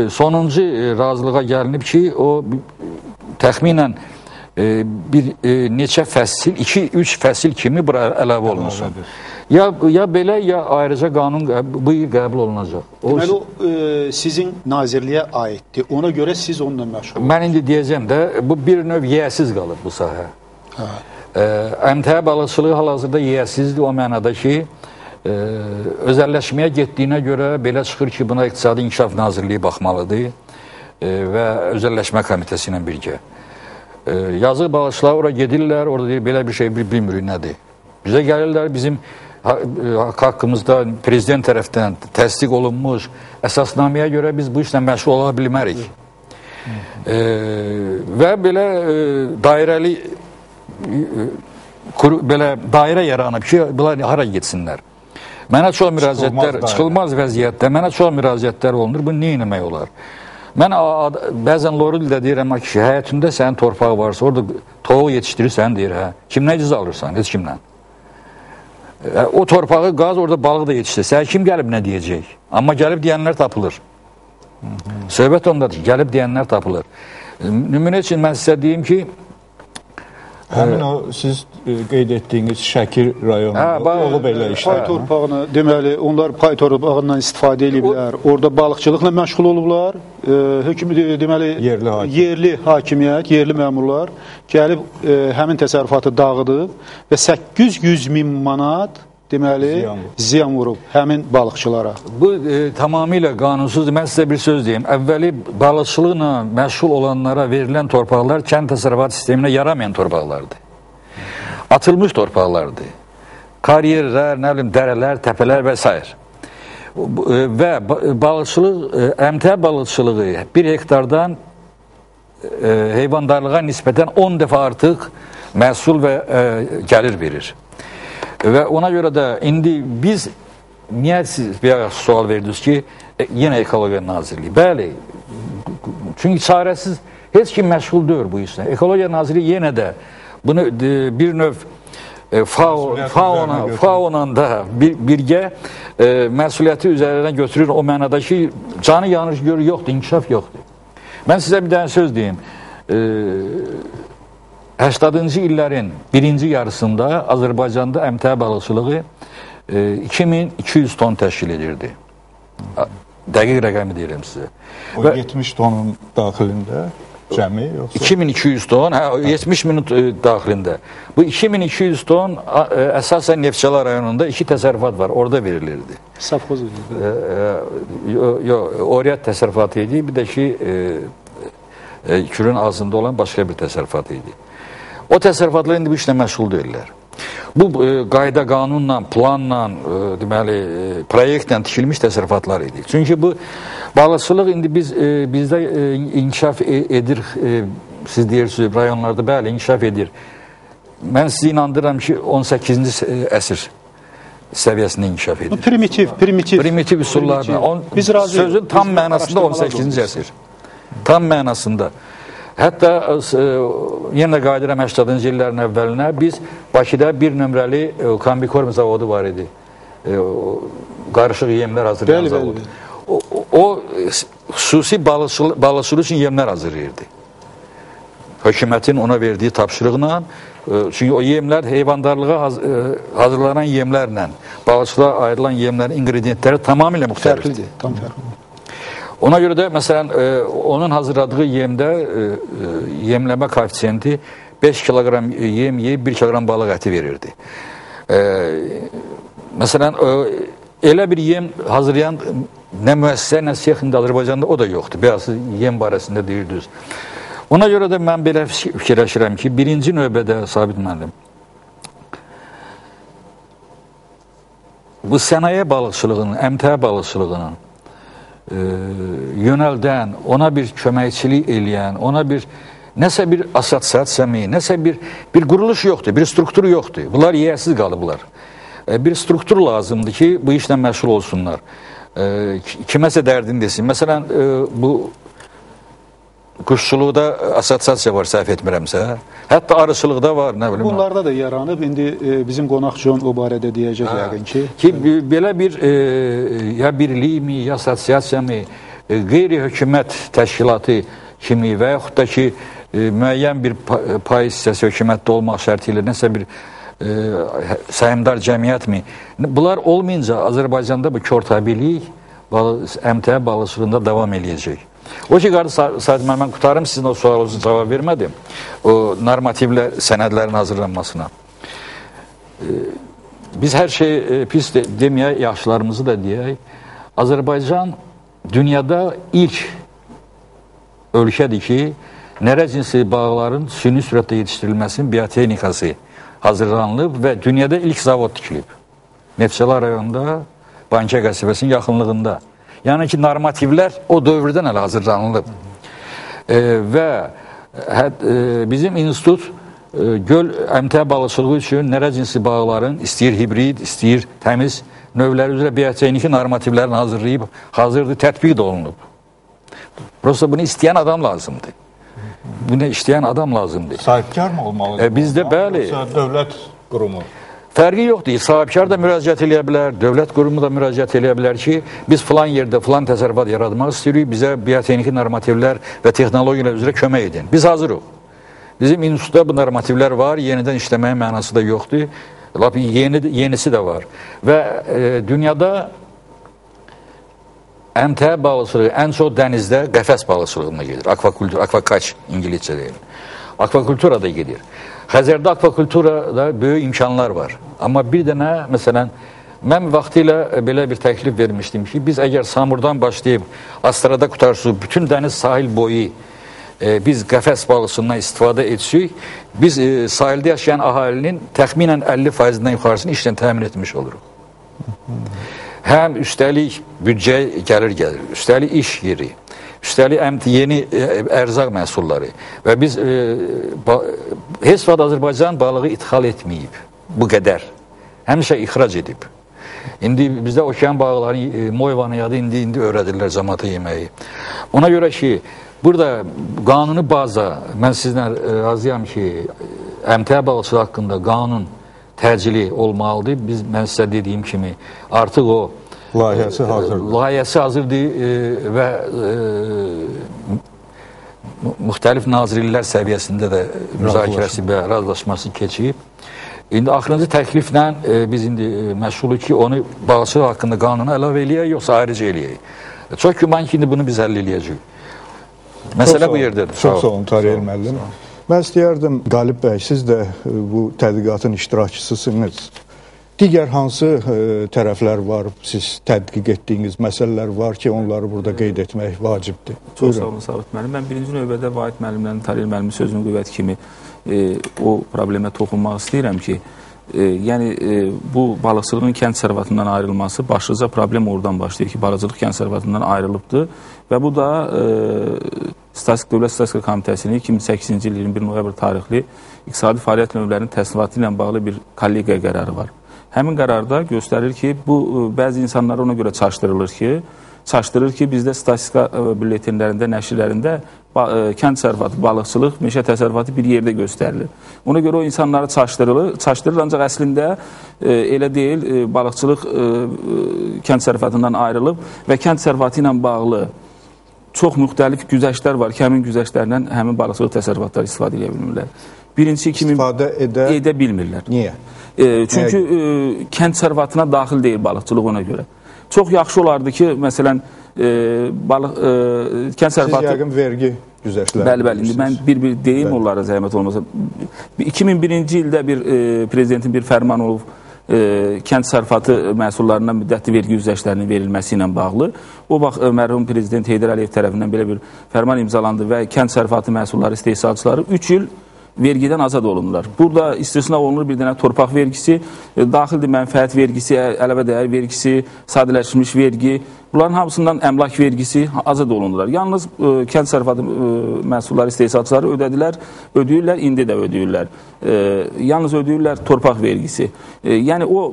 Sonuncu razılığa gəlinib ki, o təxminən bir neçə fəsil, 2-3 fəsil kimi bura əlavə olunsun. Ya belə, ya ayrıca qanun bu il qəbul olunacaq. Deməli, o sizin nazirliyə aiddir. Ona görə siz onunla məşğul olursunuz. Mən indi deyəcəm də, bu bir növ yiyəsiz qalıb bu sahə. Əmtəə balıqçılığı hal-hazırda yiyəsizdir o mənada ki, özəlləşməyə getdiyinə görə belə çıxır ki, buna İqtisadi İnkişaf Nazirliyi baxmalıdır və Özəlləşmə Komitəsi ilə birgə. Yazıq balıqçılar ora gedirlər, orada deyir, belə bir şey bilmirik nədir. Bizə gəlirlər, bizim haqqımızda prezident tərəfdən təsdiq olunmuş əsasnaməyə görə biz bu işlə məşğul ola bilmərik. Və belə dairəli belə dairə yaranıb ki, bunlar hara getsinlər. Mənə çox müraciətlər, çıxılmaz vəziyyətdə, mənə çox müraciətlər olunur, bu nə etmək olar? Mən bəzən Lorildə deyirəm ki, həyətində sənin torpağı varsa, orada toğu yetişdirirsən, deyir, hə, kimlə icazə alırsan, heç kimlə. O torpağı qaz, orada balıq da yetişdir. Sən kim gəlib nə deyəcək? Amma gəlib deyənlər tapılır. Söhbət ondadır ki, gəlib deyənlər tapılır. Nümunə üçün mən sizə deyim ki, həmin o siz qeyd etdiyiniz Şəkir rayonunda olub elə işlər. Pay torpağını, deməli, onlar pay torpağından istifadə ediblər, orada balıqçılıqla məşğul olublar, deməli, yerli hakimiyyət, yerli məmurlar gəlib həmin təsərrüfatı dağıdıb və 800 min manat deməli ziyan vurub həmin balıqçılara. Bu tamamilə qanunsuzdur. Mən sizə bir söz deyim. Əvvəli balıqçılıqla məşğul olanlara verilən torpaqlar kənd təsərrüfatı sisteminə yaramayan torpaqlardır. Atılmış torpaqlardır. Karyerlər, nə bilim, dərələr, təpələr və s. Və balıqçılıq, əmtəə balıqçılığı 1 hektardan heyvandarlığa nisbətən 10 dəfə artıq məhsul və gəlir verir. Və ona görə də indi biz niyə siz bir sual verdiniz ki, yenə Ekologiya Nazirliyi? Bəli, çünki çarəsiz heç kim məşğul deyil bu işlə. Ekologiya Nazirliyi yenə də bunu bir növ FAO-la da birgə məsuliyyəti üzərinə götürür o mənada ki, canı yanır görür, yoxdur, inkişaf yoxdur. Mən sizə bir dənə söz deyim. 80-cı illərin birinci yarısında Azərbaycanda əmtəə balıqçılığı 2200 ton təşkil edirdi. Dəqiq rəqəmi deyirəm sizə. O 70 tonun daxilində cəmi yoxsa? 2200 ton, 70 min daxilində. Bu 2200 ton əsasən Neftçala rayonunda 2 təsərrüfat var, orada verilirdi. Safxoz idi. Yox, Oriyyət təsərrüfatı idi, bir də ki Kürün ağzında olan başqa bir təsərrüfat idi. O təsərrüfatlar indi bu işlə məşğul deyirlər. Bu qayda, qanunla, planla, deməli, proyektlə tikilmiş təsərrüfatlar idi. Çünki bu balıqçılıq indi bizdə inkişaf edir, siz deyirsiniz, rayonlarda bəli, inkişaf edir. Mən sizi inandırıram ki, 18-ci əsr səviyyəsində inkişaf edir. Primitiv üsullarla. Sözün tam mənasında 18-ci əsr. Tam mənasında. Hətta yenə qayıdıram 80-cı illərin əvvəlinə biz Bakıda bir nömrəli kombikorm zavodu var idi. Qarışıq yemlər hazırlayan zavodu. O xüsusi balıqçılıq üçün yemlər hazırlayırdı. Hökumətin ona verdiyi tapşırıqla, çünki o yemlər heyvandarlığa hazırlanan yemlərlə, balıqçılığa ayrılan yemlərin ingrediyentləri tamamilə müxtəlifdir. Tam fərqli. Ona görə də, məsələn, onun hazırladığı yemdə yemləmə koefisiyenti 5 kiloqram yem yeyib 1 kiloqram balıq əti verirdi. Məsələn, elə bir yem hazırlayan nə müəssisə, nə sex indi Azərbaycanda o da yoxdur. Biraz yem barəsində deyirdiniz. Ona görə də mən belə fikirləşirəm ki, birinci növbədə Sabit müəllim, bu sənaye balıqçılığının, əmtəə balıqçılığının yönəldən, ona bir köməkçilik eləyən, ona bir nəsə bir assosiasiya, nəsə bir quruluş yoxdur, bir struktur yoxdur. Bunlar yiyəsiz qalıblar. Bir struktur lazımdır ki, bu işlə məşğul olsunlar. Kiməsə dərdini desin. Məsələn, bu quşçuluqda assosiasiya var, səhv etmirəmsə. Hətta arıçılıqda var, nə bilim. Bunlarda da yaranıb, indi bizim qonaq John o barədə deyəcək yəqin ki. Ki, belə bir ya birliyi, ya assosiasiya, qeyri-hökumət təşkilatı kimi və yaxud da ki, müəyyən bir pay hissəsi hökumətdə olmaq şərti ilə nəsə bir səhmdar cəmiyyət mi? Bunlar olmayınca Azərbaycanda bu körtəbilik əmtəə balıqçılığında davam eləyəcək. O ki, Sabit müəllim, mən qutarım, sizin o sualınızı cavab vermədim. O normativlə sənədlərin hazırlanmasına. Biz hər şey pis deməyək, yaxşılarımızı da deyək. Azərbaycan dünyada ilk ölkədir ki, nərə cinsi bağların süni sürətdə yetişdirilməsinin biotexnikası hazırlanılıb və dünyada ilk zavod tikilib. Neftçala rayonunda, Bankə qəsəbəsinin yaxınlığında. Yəni ki, normativlər o dövrdən hələ hazırlanılıb. Və bizim institut göl əmtəə balıqçılığı üçün nərə cinsi bağların istəyir hibrid, istəyir təmiz növləri üzrə biotexniki normativlərini hazırlayıb, hazırdır, tətbiq də olunub. Prosta bunu istəyən adam lazımdır. Bunu işləyən adam lazımdır. Sahibkar mı olmalıdır? Bizdə bəli. Dövlət qurumu. Fərqi yoxdur. Sahibkar da müraciət eləyə bilər, dövlət qurumu da müraciət eləyə bilər ki, biz filan yerdə filan təsərrüfat yaratmaq istəyirik, bizə biotexniki normativlər və texnologiyalar üzrə kömək edin. Biz hazırıq. Bizim institutda bu normativlər var, yenidən işləməyə mənası da yoxdur. Yenisi də var. Və dünyada əmtəə balıqçılığı ən çox dənizdə qəfəs balıqçılığına gedir. Akvakultur, akvakaç ingiliscə deyil. Akvakultura da gedir. Xəzərdə akvakulturada böyük imkanlar var. Amma bir dənə, məsələn, mən vaxtilə belə bir təklif vermişdim ki, biz əgər Samurdan başlayıb Astrada qutarsıq, bütün dəniz sahil boyu biz qəfəs balıqçılığından istifadə etsək, biz sahildə yaşayan əhalinin təxminən 50%-dən yuxarısını işlə təmin etmiş oluruq. Həm üstəlik büdcə gəlir, üstəlik iş yeri, üstəlik yeni ərzaq məhsulları və biz heç vaxt Azərbaycan balığı ithal etməyib bu qədər. Həmişə ixrac edib. İndi bizdə okean balıqları, moyvanı yadı indi öyrədirlər cəmaata yeməyi. Ona görə ki, burada qanuni baza, mən sizlə razıyam ki, əmtəə balıqçılığı haqqında qanun təcili olmalıdır. Mən sizə dediyim kimi, artıq o layihəsi hazırdır və müxtəlif nazirlər səviyyəsində də müzakirəsi və razılaşması keçib. İndi axırıncı təkliflə biz indi məşğuluq ki, onu balıqçılıq haqqında qanuna əlavə eləyək, yoxsa ayrıca eləyək. Çox güman ki, indi bunu biz həll eləyəcəyik. Məsələ bu yerdədir. Çox sağ olun, Tariyel müəllim. Mən istəyərdim, Qalib bəy, siz də bu tədqiqatın iştirakçısısınız. Digər hansı tərəflər var, siz tədqiq etdiyiniz məsələlər var ki, onları burada qeyd etmək vacibdir? Çox sağ olun, Sabit müəllim. Mən birinci növbədə Vahid müəllimlərin, Tariyel müəllimin sözünün qüvvəti kimi o problemə toxunmaq istəyirəm ki, yəni bu balıqçılığın kənd sərvətından ayrılması başlıca problem oradan başlayır ki, balıqçılıq kənd sərvətından ayrılıbdır və bu da Dövlət Statistika Komitəsinin 2008-ci il 21 noyabr tarixli iqtisadi fəaliyyət növlərinin təsnifatı ilə bağlı bir kollegiya qərarı var. Həmin qərarda göstərir ki, bu bəzi insanlar ona görə çaşdırır ki, bizdə statistika bülletenlərində, nəşrlərində kənd sərvəti, balıqçılıq, meşə təsərrüfatı bir yerdə göstərilir. Ona görə o insanları çaşdırır, ancaq əslində elə deyil, balıqçılıq kənd sərvətindən ayrılıb və kənd sərvəti ilə bağlı çox müxtəlif güzəştlər var ki, həmin güzəştlərdən həmin balıqçılıq təsərrüfatları istifadə edə bilmirlər. Birincisi, istifadə edə bilmirlər. Niyə? Çünki kənd sərvətinə daxil deyil balıqçılıq ona görə. Çox yaxşı olardı ki, məsələn, kənd sərvəti... Siz yəqin vergi güzəştləri. Bəli, indi mən bir deyim onlara zəhmət olmasa. 2001-ci ildə prezidentin bir fərman olub, kənd sərvəti məhsullarına müddətli vergi güzəştlərinin verilməsi ilə bağlı. O vaxt mərhum prezident Heydər Əliyev tərəfindən belə bir fərman imzalandı və kənd sərvəti məhsulları istehsalçıları 3 il vergidən azad olunurlar. Burada istisna olunur bir dənə torpaq vergisi, daxildir mənfəət vergisi, əlavə dəyər vergisi, sadələşmiş vergi, bunların hamısından əmlak vergisi azad olunurlar. Yalnız kənd sərvəti məhsulları istehsalçıları ödəyirlər, indi də ödəyirlər. Yalnız ödəyirlər torpaq vergisi. Yəni o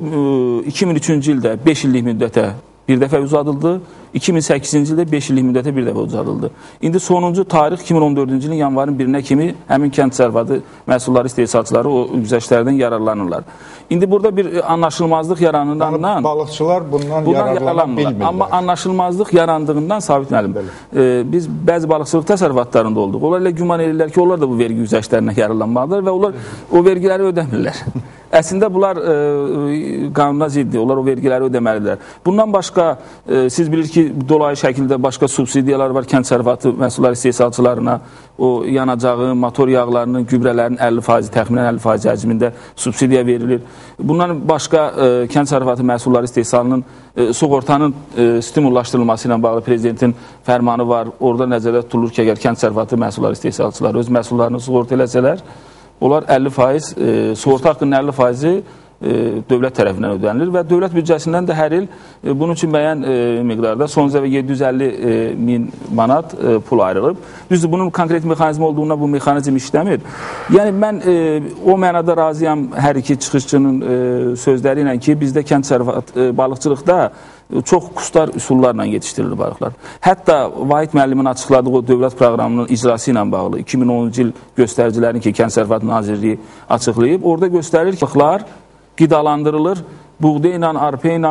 2003-cü ildə 5 illik müddətə bir dəfə uzadıldı, 2008-ci ildə 5 illik müddətə bir dəfə uzadıldı. İndi sonuncu tarix 2014-cü ilin yanvarın 1-nə kimi həmin kənd sərvəti məhsulları istehsalçıları o güzəştlərdən yararlanırlar. İndi burada bir anlaşılmazlıq yaranıldığından... Balıqçılar bundan yararlana bilmirlər. Amma anlaşılmazlıq yarandığından, Sabit müəllim, biz bəzi balıqçılıq təsərrüfatlarında olduq. Onlar elə güman edirlər ki, onlar da bu vergi güzəştlərindən yararlanmalıdır və onlar o vergiləri ödəmirlər. Əslində bunlar qanuna ziddir, onlar o vergiləri ödəməlidirlər. Bundan başqa, siz bilir ki, dolayı şəkildə başqa subsidiyalar var kənd sərvəti məhsulları istehsalçılarına, o yanacağın, motor yağlarının, gübrələrin 50%, təxminən 50% həcmində subsidiya verilir. Bundan başqa kənd sərvəti məhsulları istehsalının sığortanın stimullaşdırılması ilə bağlı prezidentin fərmanı var. Orada nəzərdə tutulur ki, əgər kənd sərvəti məhsulları istehsalçıları öz məhsullarını sığorta eləsələr, onlar 50%, sığorta haqqının 50%-i dövlət tərəfindən ödənilir və dövlət büdcəsindən də hər il bunun üçün müəyyən miqdarda son zəvə 750 min manat pul ayrılıb. Düzdür, bunun konkret mexanizmi olduğuna bu mexanizm işləmir. Yəni, mən o mənada razıyam hər iki çıxışçının sözləri ilə ki, bizdə kənd sərvəti balıqçılıqda çox kustar üsullarla yetişdirilir balıqlar. Hətta Vahid müəllimin açıqladığı o dövlət proqramının icrası ilə bağlı 2010-cu il göstəricilərini ki, Kənd Sərvəti Nazirliyi açıqlayıb, orada göstərir ki, balıqlar qidalandırılır, buğda ilə, arpa ilə,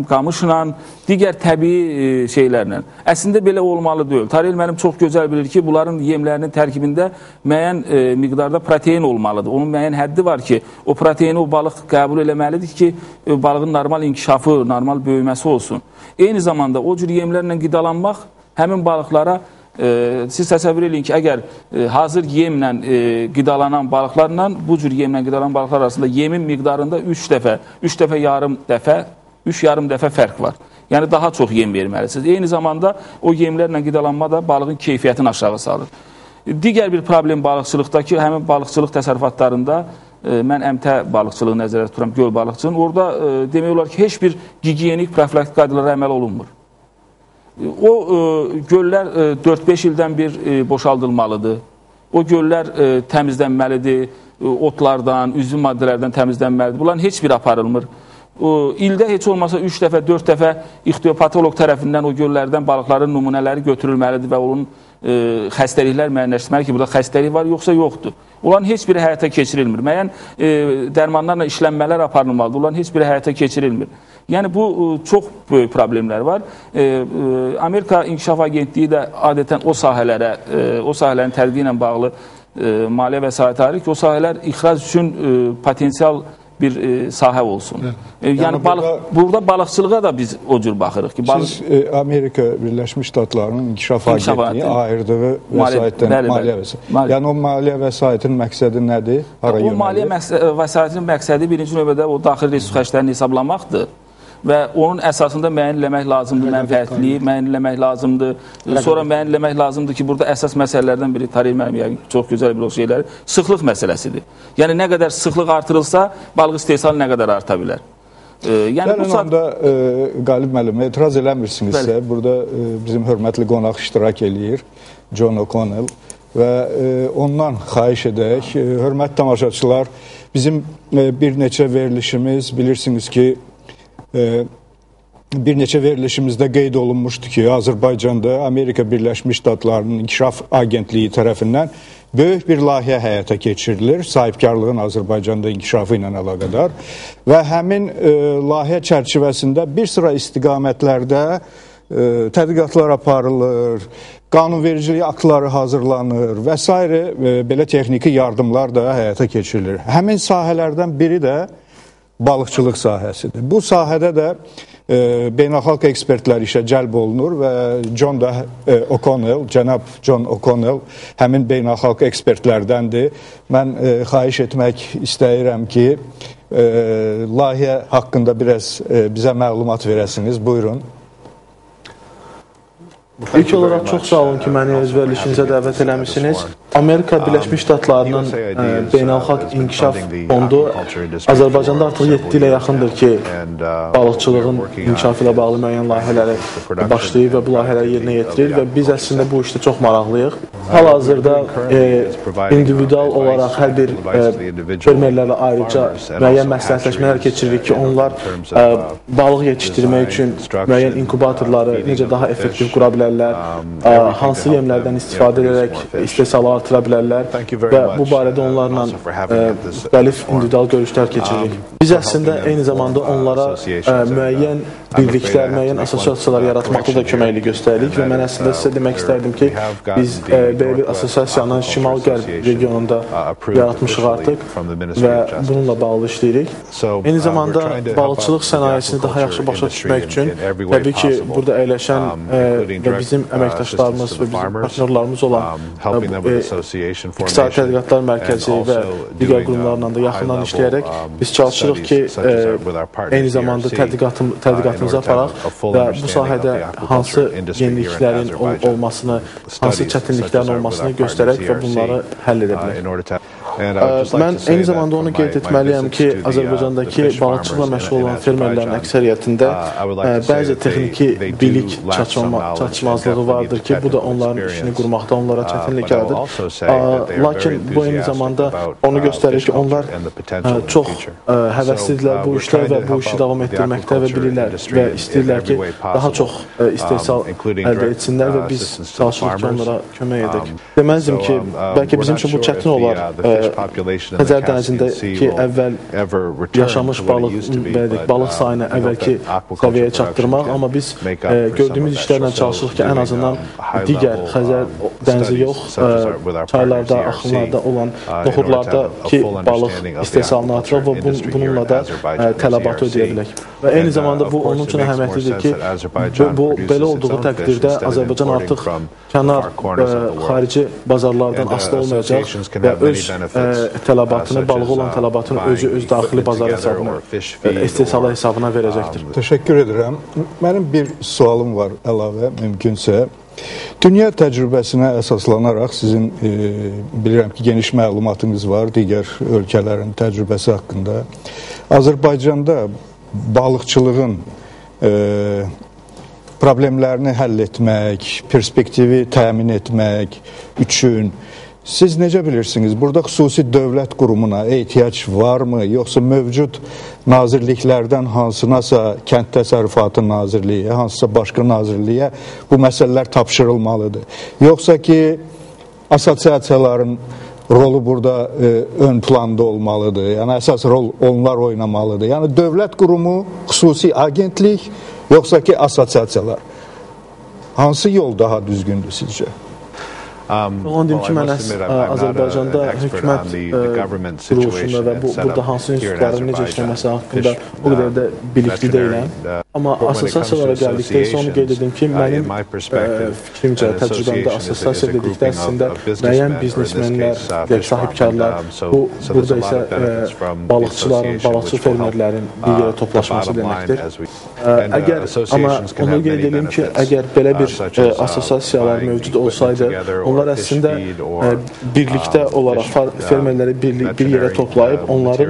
qamışla, digər təbii şeylərlə. Əslində belə olmalı deyil. Tariyel müəllim çox gözəl bilir ki, bunların yemlərinin tərkibində müəyyən miqdarda protein olmalıdır. Onun müəyyən həddi var ki, o proteini o balıq qəbul eləməlidir ki, balığın normal inkişafı, normal böyüməsi olsun. Eyni zamanda o cür yemlərlə qidalanmaq həmin balıqlara siz təsəvvür edin ki, əgər hazır yemlə qidalanan balıqlarla bu cür yemlə qidalanan balıqlar arasında yemin miqdarında 3 yarım dəfə fərq var. Yəni daha çox yem verməlisiniz. Eyni zamanda o yemlərlə qidalanma da balığın keyfiyyətini aşağı salır. Digər bir problem balıqçılıqda ki, həmin balıqçılıq təsərrüfatlarında mən əmtə balıqçılığı nəzərdə tuturam, göl balıqçılığının. Orada demək olar ki, heç bir gigiyenik profilaktik qaydalara əməl olunmur. O göllər 4-5 ildən bir boşaldılmalıdır. O göllər təmizlənməlidir, otlardan, üzüm maddələrdən təmizlənməlidir. Bunların heç biri aparılmır. İldə heç olmasa 3 dəfə, 4 dəfə ixtiopatolog tərəfindən o göllərdən balıqların nümunələri götürülməlidir və onun xəstəliklər müəyyənləşdirməli ki, burada xəstəlik var, yoxsa yoxdur. Onların heç biri həyata keçirilmir. Müəyyən dərmanlarla işlənmələr aparılmalıdır. Onların heç biri həyata keçirilmir. Yəni, bu çox böyük problemlər var. Amerika İnkişaf Agentliyi də adətən o sahələrin tədqiqi ilə bağlı maliyyə vəsaiti ayırır ki, o sahələr ixrac üçün potensial bir sahə olsun. Yəni burada balıqçılığa da biz o cür baxırıq ki, siz Amerika Birləşmiş Ştatlarının İnkişaf Agentliyi ayırdığı vəsaitdən maliyyə vəsaiti. Yəni o maliyyə vəsaitinin məqsədi nədir? O maliyyə vəsaitinin məqsədi birinci növbədə o daxili resurs xərclərini hesablamaqdır. Və onun əsasında müəyyənləmək lazımdır, mənfəətliyi müəyyənləmək lazımdır. Sonra müəyyənləmək lazımdır ki, burada əsas məsələlərdən biri, Tarih müəllim çox gözəl bir o şeyləri, sıxlıq məsələsidir. Yəni, nə qədər sıxlıq artırılsa, balıq istehsalı nə qədər arta bilər. Gəlin onda, Qalib müəllim, etiraz eləmirsinizsə, burada bizim hörmətli qonaq iştirak eləyir, John O'Connell, və ondan xahiş edək. Hörmətli tamaşaçılar, bizim bir neçə verilişimiz, bilirsiniz ki, bir neçə verilişimizdə qeyd olunmuşdu ki, Azərbaycanda Amerika Birləşmiş Ştatlarının İnkişaf Agentliyi tərəfindən böyük bir layihə həyata keçirilir, sahibkarlığın Azərbaycanda inkişafı ilə əlaqədar və həmin layihə çərçivəsində bir sıra istiqamətlərdə tədqiqatlar aparılır, qanunvericilik aktları hazırlanır və s. Belə texniki yardımlar da həyata keçirilir. Həmin sahələrdən biri də balıqçılıq sahəsidir. Bu sahədə də beynəlxalq ekspertlər işə cəlb olunur və cənab John O'Connell həmin beynəlxalq ekspertlərdəndir. Mən xahiş etmək istəyirəm ki, layihə haqqında biraz bizə məlumat verəsiniz. Buyurun. İlk olaraq çox sağ olun ki, məni öz verilişinizə dəvət eləmişsiniz. Amerika Birləşmiş Ştatlarının Beynəlxalq İnkişaf Fondu Azərbaycanda artıq 7 ilə yaxındır ki, balıqçılığın inkişafı ilə bağlı müəyyən layihələri başlayıb və bu layihələri yerinə yetirir və biz əslində bu işdə çox maraqlıyıq. Hal-hazırda individual olaraq hər bir fermerlərlə ayrıca müəyyən məsləhətləşmələr keçiririk ki, onlar balıq yetişdirmək üçün müəyyən inkubatorları necə daha effektiv qura bilərlər, hansı yemlərdən istifadə edərək istehsalı artıra bilərlər və bu barədə onlarla müxtəlif individual görüşlər keçiririk. Biz əslində eyni zamanda onlara müəyyən birliklər, müəyyən assosiasiyalar yaratmaqda da köməkli göstəririk və mən əslində sizə demək istərdim ki, biz belə bir assosiasiyanın şimal-qərb regionunda yaratmışıq artıq və bununla bağlı işləyirik. Eyni zamanda balıqçılıq sənayesini daha yaxşı başa düşmək üçün təbii ki, burada əyləşən və bizim əməkdaşlarımız və bizim partnerlarımız olan İqtisadi Tədqiqatlar Mərkəzi və digər qurumlarla da yaxından işləyərək biz çalışırıq ki, eyni zamanda tədqiqatımızı aparaq və bu sahədə hansı yeniliklərin olmasını, hansı çətinliklərin olmasını göstərək və bunları həll edə bilək. Mən eyni zamanda onu qeyd etməliyəm ki, Azərbaycandakı balıqçılıqla məşğul olan fermerlərin əksəriyyətində bəzi texniki bilik çatışmazlığı vardır ki, bu da onların işini qurmaqda onlara çətinlik yaradır. Lakin bu eyni zamanda onu göstərir ki, onlar çox həvəslidirlər bu işlə və bu işi davam etdirməkdə və bilirlər və istəyirlər ki, daha çox istehsal əldə etsinlər və biz çalışırıq ki, onlara kömək edək. Deməzdim ki, bəlkə bizim üçün bu çətin olar Xəzər dənizindəki əvvəl yaşamış balıq sayını əvvəlki səviyyəyə çatdırmaq, amma biz gördüyümüz işlərlə çalışırıq ki, ən azından digər Xəzər dənizi yox, çaylarda, axınlarda olan noxudlardakı balıq istehsalını artıraq və bununla da tələbatı ödəyə bilək. Və eyni zamanda bu onun üçün əhəmiyyətlidir ki, bu belə olduğu təqdirdə Azərbaycan artıq kənar xarici bazarlardan asılı olmayacaq və öz tələbatını, balığı olan tələbatını öz daxili bazar hesabına, istehsalı hesabına verəcəkdir. Təşəkkür edirəm. Mənim bir sualım var əlavə, mümkünsə. Dünya təcrübəsinə əsaslanaraq sizin bilirəm ki, geniş məlumatınız var digər ölkələrin təcrübəsi haqqında. Azərbaycanda balıqçılığın problemlərini həll etmək, perspektivi təmin etmək üçün siz necə bilirsiniz? Burada xüsusi dövlət qurumuna ehtiyac varmı? Yoxsa mövcud nazirliklərdən hansınasa, Kənd Təsərrüfatı Nazirliyi, hansısa başqa nazirliyə bu məsələlər tapşırılmalıdır? Yoxsa ki, assosiasiyaların rolu burada ön planda olmalıdır? Yəni, əsas rol onlar oynamalıdır. Yəni, dövlət qurumu, xüsusi agentlik, yoxsa ki, assosiasiyalar. Hansı yol daha düzgündür sizcə? Onu deyim ki, mən Azərbaycanda hökumət quruluşunda və burada hansı institutların necə işləməsi haqqında bu qədər də bilikli deyiləm. Amma assosiasiyalara gəldikdə isə onu qeyd edim ki, mənim fikrimcə, təcrübəmdə assosiasiya dedikdə əslində müəyyən biznesmenlər, sahibkarlar, burada isə balıqçıların, balıqçı fermerlərin bir yerə toplaşması deməkdir. Amma onu qeyd edim ki, əgər belə bir assosiasiyalar mövcud olsaydı, onlar əslində birlikdə olaraq fermerləri bir yerə toplayıb, onların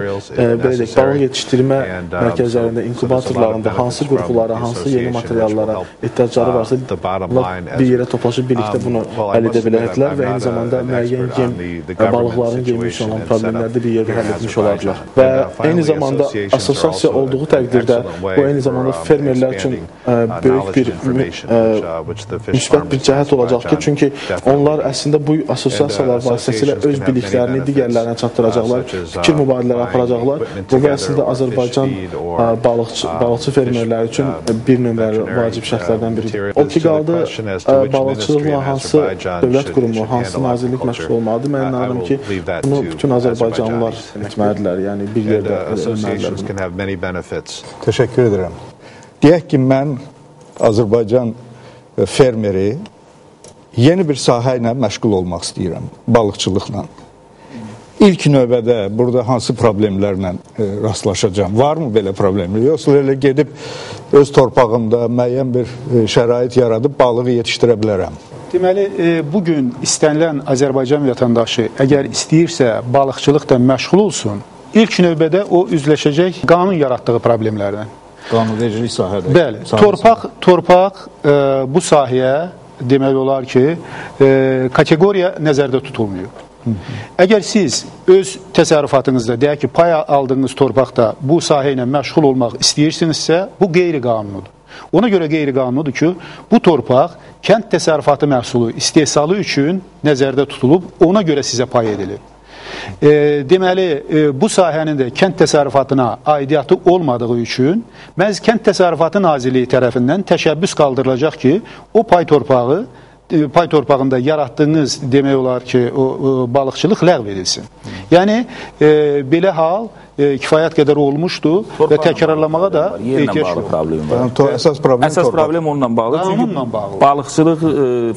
balıq yetişdirmə mərkəzlərində, inkubatorlarında hansı qurğulara, hansı yeni materiallara ehtiyacları varsa, bir yerə toplaşıb birlikdə bunu həll edə bilərlər və eyni zamanda müəyyən yem, balıqların yemi üçün olan problemləri də bir yerdə həll etmiş olarlar. Və eyni zamanda assosiasiya olduğu təqdirdə bu eyni zamanda fermerlər üçün böyük bir müsbət bir cəhət olacaq ki, çünki onlar əslində bu assosiasiyalar vasitəsilə öz biliklərini digərlərinə çatdıracaqlar, fikir mübadilələri aparacaqlar. Bu və əslində Azərbaycan balıqçı fermerləri üçün bir nömrəli vacib şərtlərdən biridir. O ki, qaldı balıqçılıqla hansı dövlət qurumu, hansı nazirlik məşğul olmalıdır? Mən inanırım ki, bunu bütün Azərbaycanlılar etməlidirlər, yəni bir yerdə etməlidirlər. Təşəkkür edirəm. Deyək ki, mən Azərbaycan fermeri yeni bir sahə ilə məşğul olmaq istəyirəm, balıqçılıqla. İlk növbədə burada hansı problemlərlə rastlaşacağım? Varmı belə problemlər? Yoxsa elə gedib öz torpağımda müəyyən bir şərait yaradıb balığı yetişdirə bilərəm? Deməli, bugün istənilən Azərbaycan vətəndaşı əgər istəyirsə balıqçılıqla məşğul olsun, ilk növbədə o üzləşəcək qanun yaratdığı problemlərdən. Qanunvericilik sahədə. Bəli, torpaq bu sahəyə deməli olar ki, kateqoriya nəzərdə tutulmuyor. Əgər siz öz təsərrüfatınızda, deyək ki, pay aldığınız torpaqda bu sahə ilə məşğul olmaq istəyirsinizsə, bu qeyri-qanunudur. Ona görə qeyri-qanunudur ki, bu torpaq kənd təsərrüfatı məhsulu istehsalı üçün nəzərdə tutulub, ona görə sizə pay edilir. Deməli, bu sahənin də kənd təsərrüfatına aidiyyatı olmadığı üçün məhz Kənd Təsərrüfatı Nazirliyi tərəfindən təşəbbüs qaldırılacaq ki, o pay torpağında yaratdığınız demək olar ki, o balıqçılıq ləğv edilsin. Yəni, belə hal kifayət qədər olmuşdu və təkrarlamağa da ehtiyac var. Əsas problem onunla bağlıdır. Çünki balıqçılıq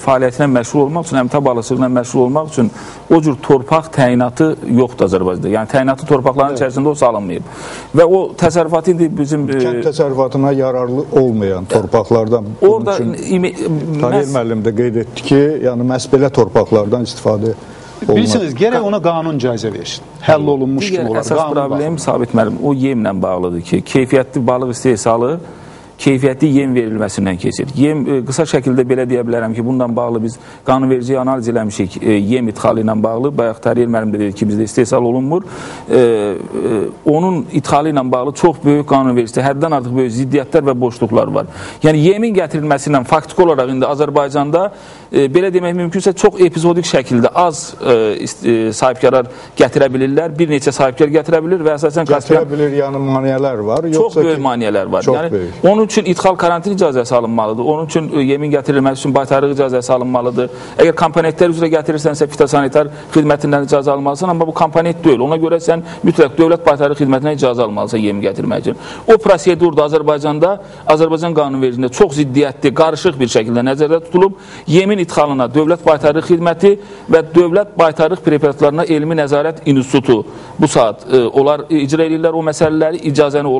fəaliyyətinə məşğul olmaq üçün, əmtə balıqçılığına məşğul olmaq üçün o cür torpaq təyinatı yoxdur Azərbaycanda. Yəni, təyinatı torpaqların içərisində o salınmayıb. Və o təsərrüfatı indi bizim... Kənd təsərrüfatına yararlı olmayan torpaqlardan orada Tarih müəllim də qeyd etdi ki, yəni məhz belə torpaqlardan istifadə bilirsiniz, gərək ona qanun icazə versin. Həll olunmuş kimi olar. Əsas problem Sabit müəllim o yemlə bağlıdır ki, keyfiyyətli balıq istehsalı keyfiyyətli yem verilməsindən keçir. Yem, qısa şəkildə belə deyə bilərəm ki, bundan bağlı biz qanunvericiyə analiz eləmişik, yem idxalı ilə bağlı. Bayaq Tariyel müəllim də dedi ki, bizdə istehsal olunmur. Onun idxalı ilə bağlı çox böyük qanunvericidə, həddən artıq böyük ziddiyyətlər və boşluqlar var. Yəni, yemin gətirilməsi ilə faktiki olaraq indi Azərbaycanda belə demək mümkünsə çox epizodik şəkildə az sahibkarlar gətirə bilirlər, bir neçə sahibkar gətirə bilir və əsasən gətirə bilir, yəni maniyələr var. Çox böyük maniyələr var. Çox yəni, böyük. Onun üçün idxal karantin icazəsi alınmalıdır. Onun üçün yemin gətirilməsi üçün baytarlıq icazəsi alınmalıdır. Əgər komponentlər üzrə gətirirsənsə fitosanitar xidmətindən icazə almalısan, amma bu komponent deyil. Ona görə sən mütləq dövlət baytarlıq xidmətindən icazə almalısan yemin gətirmək üçün. O prosedurda Azərbaycanda, Azərbaycan qanunvericiliyində çox ziddiyyətli, qarışıq bir şəkildə nəzərdə tutulub. Yemin idxalına Dövlət Baytarlıq Xidməti və Dövlət Baytarlıq Preparatlarına Elmi Nəzarət İnstitutu bu saat onlar icra edirlər o məsələləri, icazəni